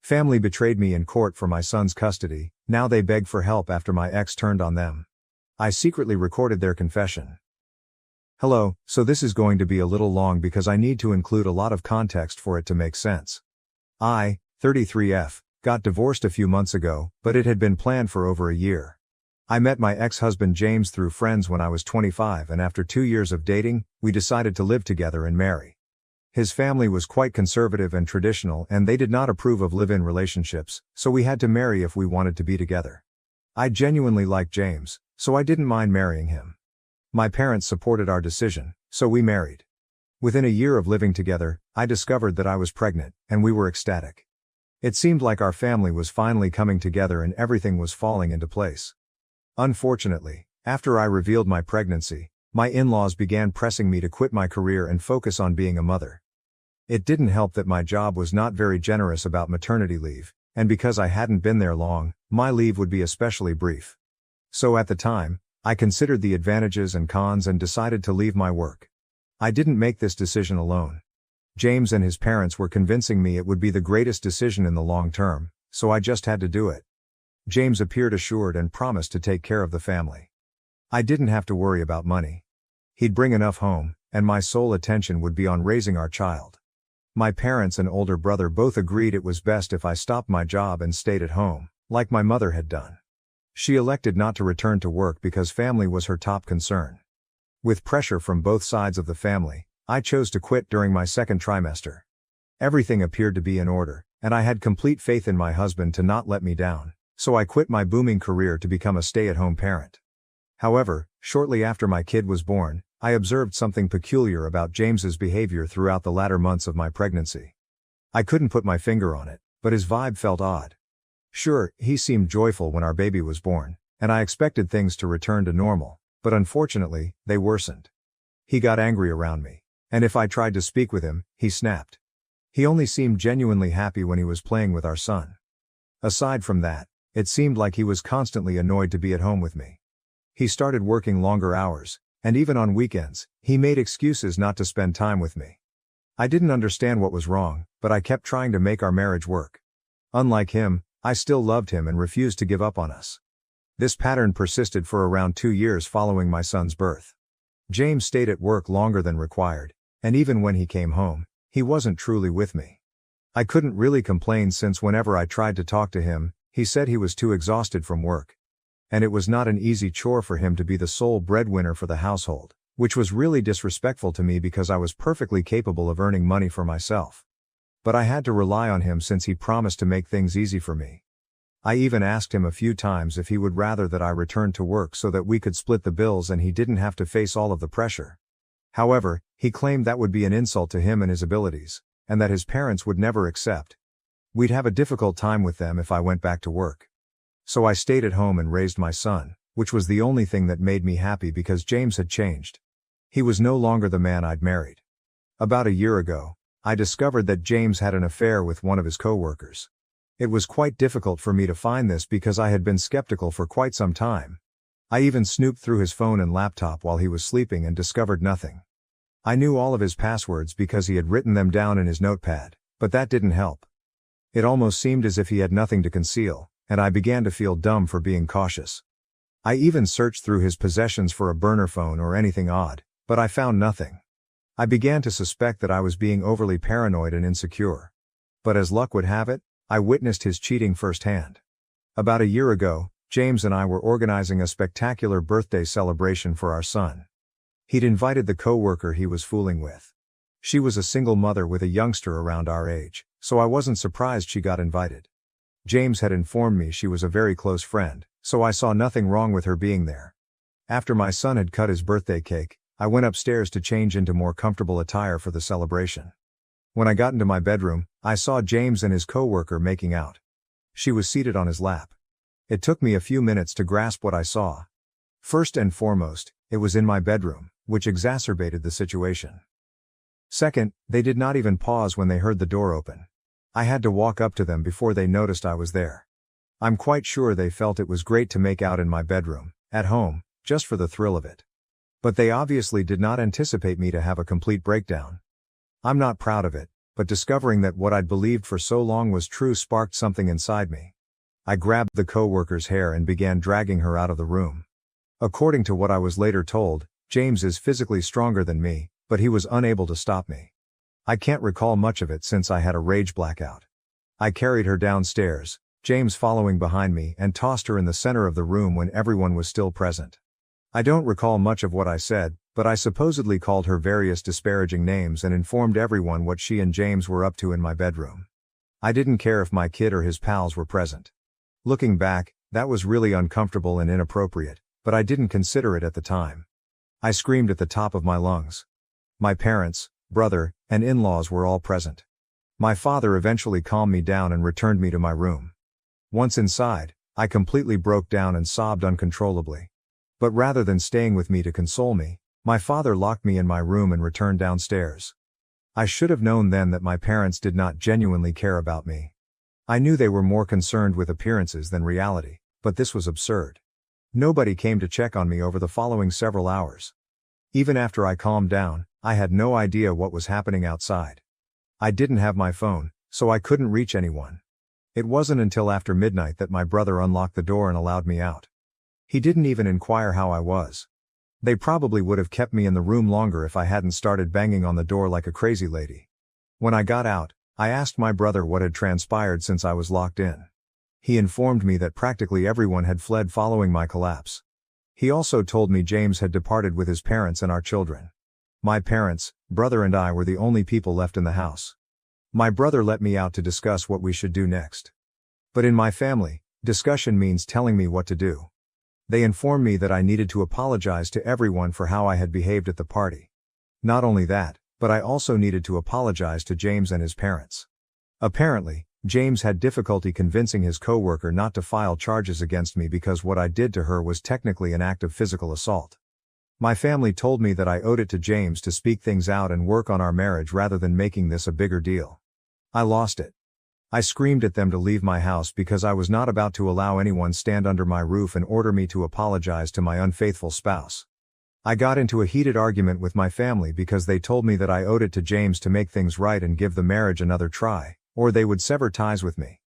Family betrayed me in court for my son's custody, now they beg for help after my ex turned on them. I secretly recorded their confession. Hello, so this is going to be a little long because I need to include a lot of context for it to make sense. I, 33F, got divorced a few months ago, but it had been planned for over a year. I met my ex-husband James through friends when I was 25, and after 2 years of dating, we decided to live together and marry. His family was quite conservative and traditional, and they did not approve of live-in relationships, so we had to marry if we wanted to be together. I genuinely liked James, so I didn't mind marrying him. My parents supported our decision, so we married. Within a year of living together, I discovered that I was pregnant, and we were ecstatic. It seemed like our family was finally coming together and everything was falling into place. Unfortunately, after I revealed my pregnancy, my in-laws began pressing me to quit my career and focus on being a mother. It didn't help that my job was not very generous about maternity leave, and because I hadn't been there long, my leave would be especially brief. So at the time, I considered the advantages and cons and decided to leave my work. I didn't make this decision alone. James and his parents were convincing me it would be the greatest decision in the long term, so I just had to do it. James appeared assured and promised to take care of the family. I didn't have to worry about money. He'd bring enough home, and my sole attention would be on raising our child. My parents and older brother both agreed it was best if I stopped my job and stayed at home, like my mother had done. She elected not to return to work because family was her top concern. With pressure from both sides of the family, I chose to quit during my second trimester. Everything appeared to be in order, and I had complete faith in my husband to not let me down, so I quit my booming career to become a stay-at-home parent. However, shortly after my kid was born, I observed something peculiar about James's behavior throughout the latter months of my pregnancy. I couldn't put my finger on it, but his vibe felt odd. Sure, he seemed joyful when our baby was born, and I expected things to return to normal, but unfortunately, they worsened. He got angry around me, and if I tried to speak with him, he snapped. He only seemed genuinely happy when he was playing with our son. Aside from that, it seemed like he was constantly annoyed to be at home with me. He started working longer hours, and even on weekends, he made excuses not to spend time with me. I didn't understand what was wrong, but I kept trying to make our marriage work. Unlike him, I still loved him and refused to give up on us. This pattern persisted for around 2 years following my son's birth. James stayed at work longer than required, and even when he came home, he wasn't truly with me. I couldn't really complain since whenever I tried to talk to him, he said he was too exhausted from work. And it was not an easy chore for him to be the sole breadwinner for the household, which was really disrespectful to me because I was perfectly capable of earning money for myself. But I had to rely on him since he promised to make things easy for me. I even asked him a few times if he would rather that I return to work so that we could split the bills and he didn't have to face all of the pressure. However, he claimed that would be an insult to him and his abilities, and that his parents would never accept. We'd have a difficult time with them if I went back to work. So I stayed at home and raised my son, which was the only thing that made me happy because James had changed. He was no longer the man I'd married. About a year ago, I discovered that James had an affair with one of his co-workers. It was quite difficult for me to find this because I had been skeptical for quite some time. I even snooped through his phone and laptop while he was sleeping and discovered nothing. I knew all of his passwords because he had written them down in his notepad, but that didn't help. It almost seemed as if he had nothing to conceal, and I began to feel dumb for being cautious. I even searched through his possessions for a burner phone or anything odd, but I found nothing. I began to suspect that I was being overly paranoid and insecure. But as luck would have it, I witnessed his cheating firsthand. About a year ago, James and I were organizing a spectacular birthday celebration for our son. He'd invited the co-worker he was fooling with. She was a single mother with a youngster around our age, so I wasn't surprised she got invited. James had informed me she was a very close friend, so I saw nothing wrong with her being there. After my son had cut his birthday cake, I went upstairs to change into more comfortable attire for the celebration. When I got into my bedroom, I saw James and his co-worker making out. She was seated on his lap. It took me a few minutes to grasp what I saw. First and foremost, it was in my bedroom, which exacerbated the situation. Second, they did not even pause when they heard the door open. I had to walk up to them before they noticed I was there. I'm quite sure they felt it was great to make out in my bedroom, at home, just for the thrill of it. But they obviously did not anticipate me to have a complete breakdown. I'm not proud of it, but discovering that what I'd believed for so long was true sparked something inside me. I grabbed the coworker's hair and began dragging her out of the room. According to what I was later told, James is physically stronger than me, but he was unable to stop me. I can't recall much of it since I had a rage blackout. I carried her downstairs, James following behind me, and tossed her in the center of the room when everyone was still present. I don't recall much of what I said, but I supposedly called her various disparaging names and informed everyone what she and James were up to in my bedroom. I didn't care if my kid or his pals were present. Looking back, that was really uncomfortable and inappropriate, but I didn't consider it at the time. I screamed at the top of my lungs. My parents, brother, and in-laws were all present. My father eventually calmed me down and returned me to my room. Once inside, I completely broke down and sobbed uncontrollably. But rather than staying with me to console me, my father locked me in my room and returned downstairs. I should have known then that my parents did not genuinely care about me. I knew they were more concerned with appearances than reality, but this was absurd. Nobody came to check on me over the following several hours. Even after I calmed down, I had no idea what was happening outside. I didn't have my phone, so I couldn't reach anyone. It wasn't until after midnight that my brother unlocked the door and allowed me out. He didn't even inquire how I was. They probably would have kept me in the room longer if I hadn't started banging on the door like a crazy lady. When I got out, I asked my brother what had transpired since I was locked in. He informed me that practically everyone had fled following my collapse. He also told me James had departed with his parents and our children. My parents, brother and I were the only people left in the house. My brother let me out to discuss what we should do next. But in my family, discussion means telling me what to do. They informed me that I needed to apologize to everyone for how I had behaved at the party. Not only that, but I also needed to apologize to James and his parents. Apparently, James had difficulty convincing his coworker not to file charges against me because what I did to her was technically an act of physical assault. My family told me that I owed it to James to speak things out and work on our marriage rather than making this a bigger deal. I lost it. I screamed at them to leave my house because I was not about to allow anyone stand under my roof and order me to apologize to my unfaithful spouse. I got into a heated argument with my family because they told me that I owed it to James to make things right and give the marriage another try, or they would sever ties with me.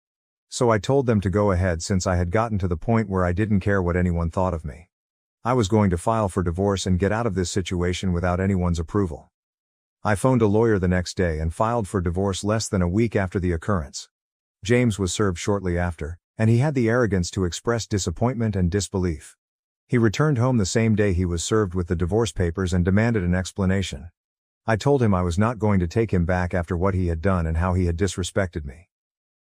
So I told them to go ahead since I had gotten to the point where I didn't care what anyone thought of me. I was going to file for divorce and get out of this situation without anyone's approval. I phoned a lawyer the next day and filed for divorce less than a week after the occurrence. James was served shortly after, and he had the arrogance to express disappointment and disbelief. He returned home the same day he was served with the divorce papers and demanded an explanation. I told him I was not going to take him back after what he had done and how he had disrespected me.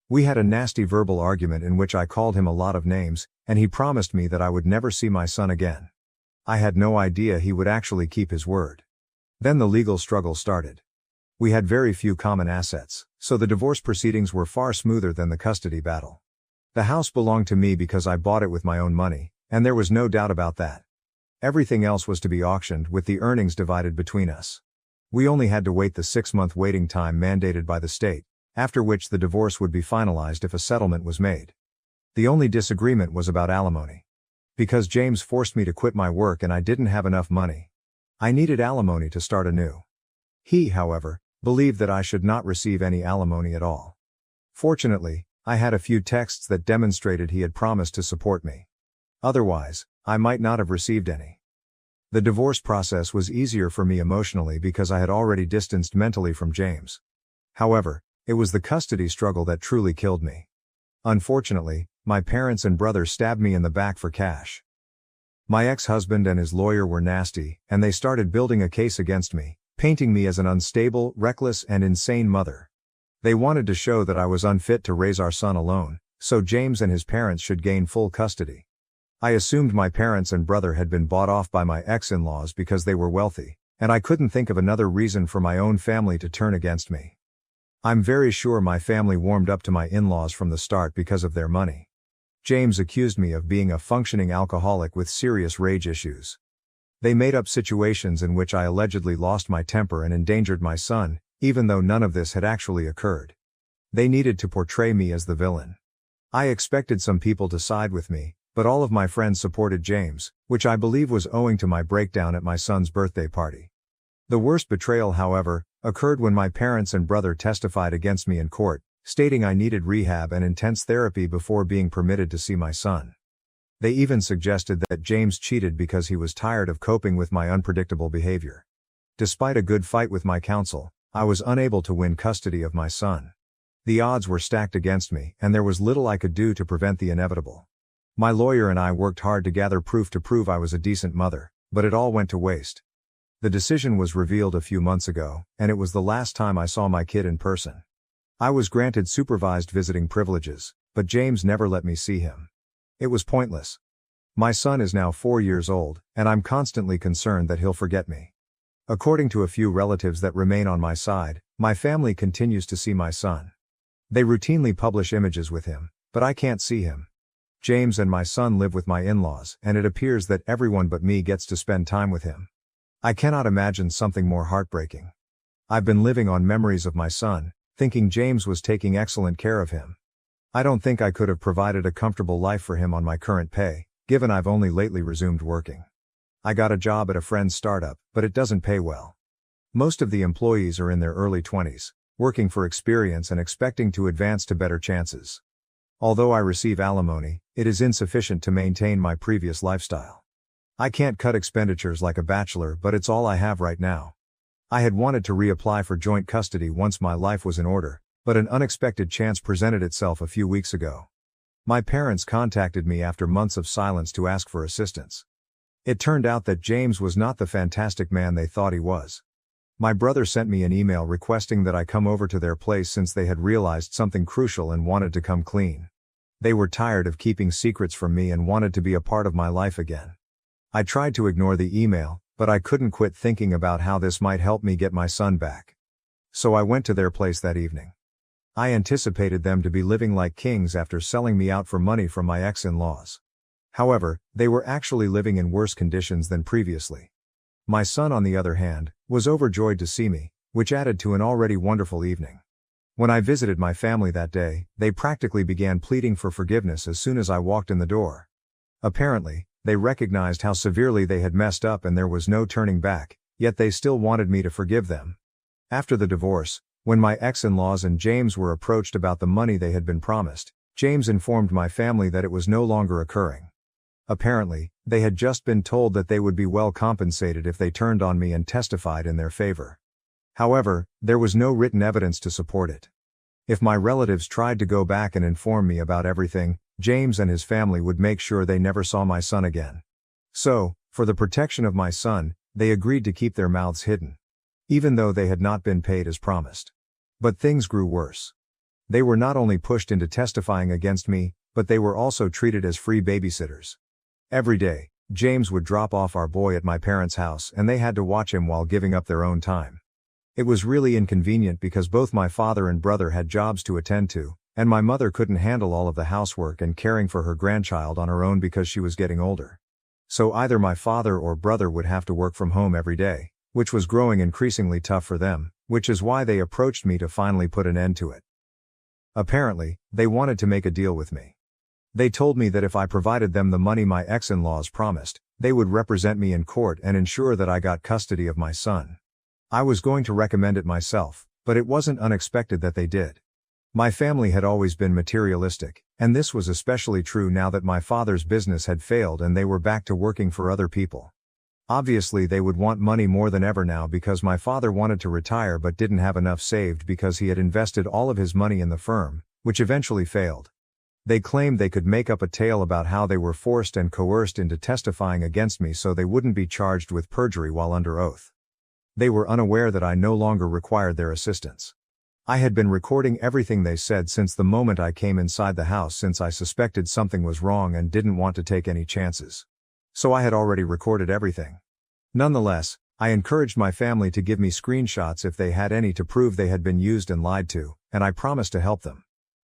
We had a nasty verbal argument in which I called him a lot of names, and he promised me that I would never see my son again. I had no idea he would actually keep his word. Then the legal struggle started. We had very few common assets, so the divorce proceedings were far smoother than the custody battle. The house belonged to me because I bought it with my own money, and there was no doubt about that. Everything else was to be auctioned with the earnings divided between us. We only had to wait the 6-month waiting time mandated by the state, after which the divorce would be finalized if a settlement was made. The only disagreement was about alimony. Because James forced me to quit my work and I didn't have enough money. I needed alimony to start anew. He, however, believed that I should not receive any alimony at all. Fortunately, I had a few texts that demonstrated he had promised to support me. Otherwise, I might not have received any. The divorce process was easier for me emotionally because I had already distanced mentally from James. However, it was the custody struggle that truly killed me. Unfortunately, my parents and brother stabbed me in the back for cash. My ex-husband and his lawyer were nasty, and they started building a case against me, painting me as an unstable, reckless, and insane mother. They wanted to show that I was unfit to raise our son alone, so James and his parents should gain full custody. I assumed my parents and brother had been bought off by my ex-in-laws because they were wealthy, and I couldn't think of another reason for my own family to turn against me. I'm very sure my family warmed up to my in-laws from the start because of their money. James accused me of being a functioning alcoholic with serious rage issues. They made up situations in which I allegedly lost my temper and endangered my son, even though none of this had actually occurred. They needed to portray me as the villain. I expected some people to side with me, but all of my friends supported James, which I believe was owing to my breakdown at my son's birthday party. The worst betrayal, however, occurred when my parents and brother testified against me in court, stating I needed rehab and intense therapy before being permitted to see my son. They even suggested that James cheated because he was tired of coping with my unpredictable behavior. Despite a good fight with my counsel, I was unable to win custody of my son. The odds were stacked against me, and there was little I could do to prevent the inevitable. My lawyer and I worked hard to gather proof to prove I was a decent mother, but it all went to waste. The decision was revealed a few months ago, and it was the last time I saw my kid in person. I was granted supervised visiting privileges, but James never let me see him. It was pointless. My son is now 4 years old, and I'm constantly concerned that he'll forget me. According to a few relatives that remain on my side, my family continues to see my son. They routinely publish images with him, but I can't see him. James and my son live with my in-laws, and it appears that everyone but me gets to spend time with him. I cannot imagine something more heartbreaking. I've been living on memories of my son, thinking James was taking excellent care of him. I don't think I could have provided a comfortable life for him on my current pay, given I've only lately resumed working. I got a job at a friend's startup, but it doesn't pay well. Most of the employees are in their early 20s, working for experience and expecting to advance to better chances. Although I receive alimony, it is insufficient to maintain my previous lifestyle. I can't cut expenditures like a bachelor, but it's all I have right now. I had wanted to reapply for joint custody once my life was in order, but an unexpected chance presented itself a few weeks ago. My parents contacted me after months of silence to ask for assistance. It turned out that James was not the fantastic man they thought he was. My brother sent me an email requesting that I come over to their place since they had realized something crucial and wanted to come clean. They were tired of keeping secrets from me and wanted to be a part of my life again. I tried to ignore the email, but I couldn't quit thinking about how this might help me get my son back. So I went to their place that evening. I anticipated them to be living like kings after selling me out for money from my ex-in-laws. However, they were actually living in worse conditions than previously. My son, on the other hand, was overjoyed to see me, which added to an already wonderful evening. When I visited my family that day, they practically began pleading for forgiveness as soon as I walked in the door. Apparently, they recognized how severely they had messed up and there was no turning back, yet they still wanted me to forgive them. After the divorce, when my ex-in-laws and James were approached about the money they had been promised, James informed my family that it was no longer occurring. Apparently, they had just been told that they would be well compensated if they turned on me and testified in their favor. However, there was no written evidence to support it. If my relatives tried to go back and inform me about everything, James and his family would make sure they never saw my son again. So, for the protection of my son, they agreed to keep their mouths hidden, even though they had not been paid as promised. But things grew worse. They were not only pushed into testifying against me, but they were also treated as free babysitters. Every day, James would drop off our boy at my parents' house and they had to watch him while giving up their own time. It was really inconvenient because both my father and brother had jobs to attend to, and my mother couldn't handle all of the housework and caring for her grandchild on her own because she was getting older. So either my father or brother would have to work from home every day, which was growing increasingly tough for them, which is why they approached me to finally put an end to it. Apparently, they wanted to make a deal with me. They told me that if I provided them the money my ex-in-laws promised, they would represent me in court and ensure that I got custody of my son. I was going to recommend it myself, but it wasn't unexpected that they did. My family had always been materialistic, and this was especially true now that my father's business had failed and they were back to working for other people. Obviously, they would want money more than ever now because my father wanted to retire but didn't have enough saved because he had invested all of his money in the firm, which eventually failed. They claimed they could make up a tale about how they were forced and coerced into testifying against me so they wouldn't be charged with perjury while under oath. They were unaware that I no longer required their assistance. I had been recording everything they said since the moment I came inside the house since I suspected something was wrong and didn't want to take any chances. So I had already recorded everything. Nonetheless, I encouraged my family to give me screenshots if they had any to prove they had been used and lied to, and I promised to help them.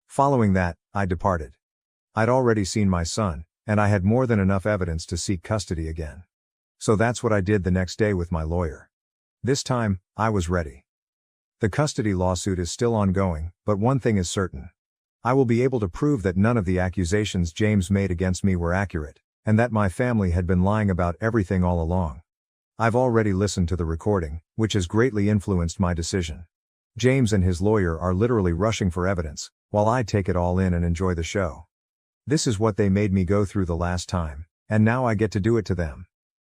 Following that, I departed. I'd already seen my son, and I had more than enough evidence to seek custody again. So that's what I did the next day with my lawyer. This time, I was ready. The custody lawsuit is still ongoing, but one thing is certain. I will be able to prove that none of the accusations James made against me were accurate, and that my family had been lying about everything all along. I've already listened to the recording, which has greatly influenced my decision. James and his lawyer are literally rushing for evidence, while I take it all in and enjoy the show. This is what they made me go through the last time, and now I get to do it to them.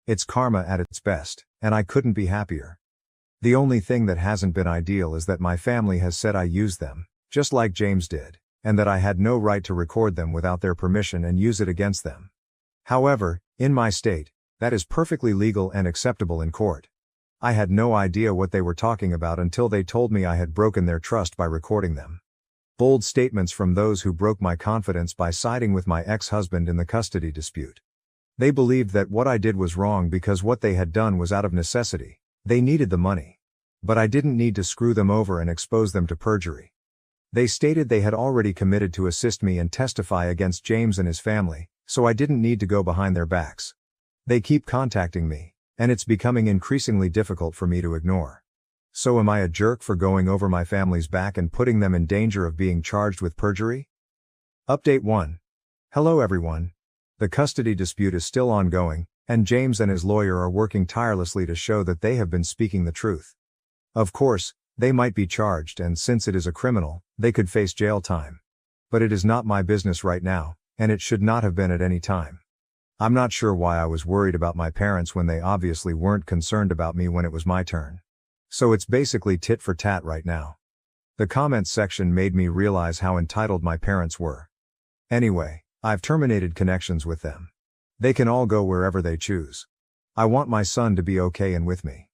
It's karma at its best, and I couldn't be happier. The only thing that hasn't been ideal is that my family has said I used them, just like James did, and that I had no right to record them without their permission and use it against them. However, in my state, that is perfectly legal and acceptable in court. I had no idea what they were talking about until they told me I had broken their trust by recording them. Bold statements from those who broke my confidence by siding with my ex-husband in the custody dispute. They believed that what I did was wrong because what they had done was out of necessity. They needed the money. But I didn't need to screw them over and expose them to perjury. They stated they had already committed to assist me and testify against James and his family, so I didn't need to go behind their backs. They keep contacting me, and it's becoming increasingly difficult for me to ignore. So am I a jerk for going over my family's back and putting them in danger of being charged with perjury? Update 1. Hello everyone. The custody dispute is still ongoing, and James and his lawyer are working tirelessly to show that they have been speaking the truth. Of course, they might be charged, and since it is a criminal, they could face jail time. But it is not my business right now, and it should not have been at any time. I'm not sure why I was worried about my parents when they obviously weren't concerned about me when it was my turn. So it's basically tit for tat right now. The comments section made me realize how entitled my parents were. Anyway, I've terminated connections with them. They can all go wherever they choose. I want my son to be okay and with me.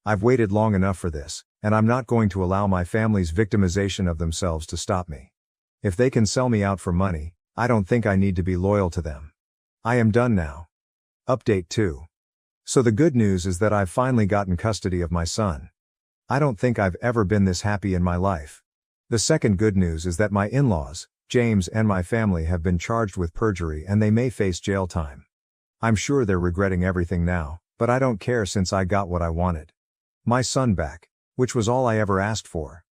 I've waited long enough for this, and I'm not going to allow my family's victimization of themselves to stop me. If they can sell me out for money, I don't think I need to be loyal to them. I am done now. Update 2. So the good news is that I've finally gotten custody of my son. I don't think I've ever been this happy in my life. The second good news is that my in-laws, James and my family, have been charged with perjury and they may face jail time. I'm sure they're regretting everything now, but I don't care since I got what I wanted. My son back, which was all I ever asked for.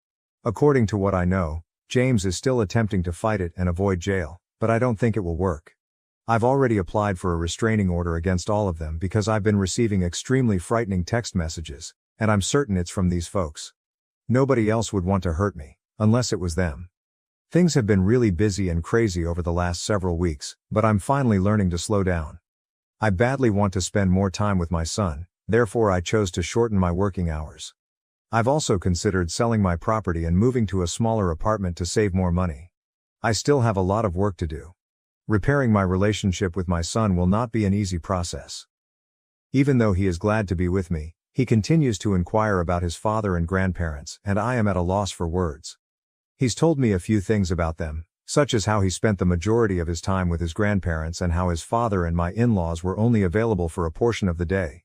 According to what I know, James is still attempting to fight it and avoid jail, but I don't think it will work. I've already applied for a restraining order against all of them because I've been receiving extremely frightening text messages, and I'm certain it's from these folks. Nobody else would want to hurt me, unless it was them. Things have been really busy and crazy over the last several weeks, but I'm finally learning to slow down. I badly want to spend more time with my son, therefore I chose to shorten my working hours. I've also considered selling my property and moving to a smaller apartment to save more money. I still have a lot of work to do. Repairing my relationship with my son will not be an easy process. Even though he is glad to be with me, he continues to inquire about his father and grandparents, and I am at a loss for words. He's told me a few things about them, such as how he spent the majority of his time with his grandparents and how his father and my in-laws were only available for a portion of the day.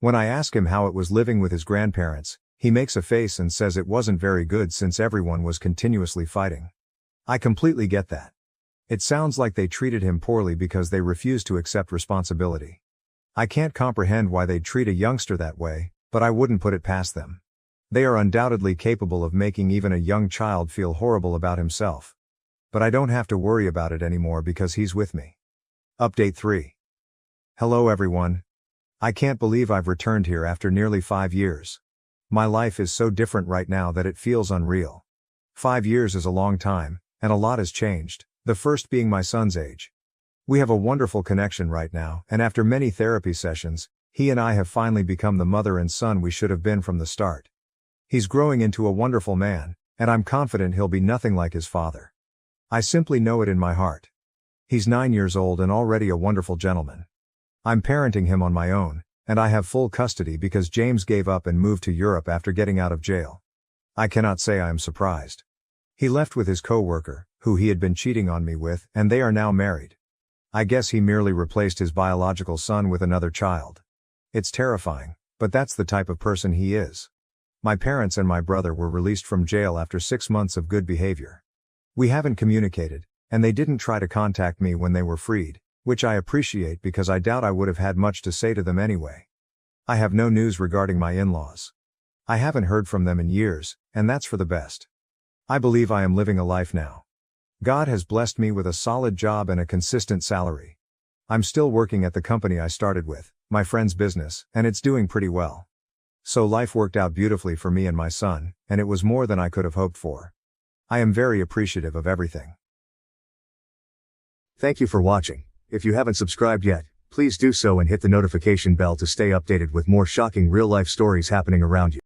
When I ask him how it was living with his grandparents, he makes a face and says it wasn't very good since everyone was continuously fighting. I completely get that. It sounds like they treated him poorly because they refused to accept responsibility. I can't comprehend why they'd treat a youngster that way, but I wouldn't put it past them. They are undoubtedly capable of making even a young child feel horrible about himself. But I don't have to worry about it anymore because he's with me. Update 3. Hello everyone. I can't believe I've returned here after nearly 5 years. My life is so different right now that it feels unreal. 5 years is a long time, and a lot has changed, the first being my son's age. We have a wonderful connection right now, and after many therapy sessions, he and I have finally become the mother and son we should have been from the start. He's growing into a wonderful man, and I'm confident he'll be nothing like his father. I simply know it in my heart. He's 9 years old and already a wonderful gentleman. I'm parenting him on my own, and I have full custody because James gave up and moved to Europe after getting out of jail. I cannot say I am surprised. He left with his co-worker, who he had been cheating on me with, and they are now married. I guess he merely replaced his biological son with another child. It's terrifying, but that's the type of person he is. My parents and my brother were released from jail after 6 months of good behavior. We haven't communicated, and they didn't try to contact me when they were freed, which I appreciate because I doubt I would have had much to say to them anyway. I have no news regarding my in-laws. I haven't heard from them in years, and that's for the best. I believe I am living a life now. God has blessed me with a solid job and a consistent salary. I'm still working at the company I started with, my friend's business, and it's doing pretty well. So life worked out beautifully for me and my son, and it was more than I could have hoped for. I am very appreciative of everything. Thank you for watching. If you haven't subscribed yet, please do so and hit the notification bell to stay updated with more shocking real-life stories happening around you.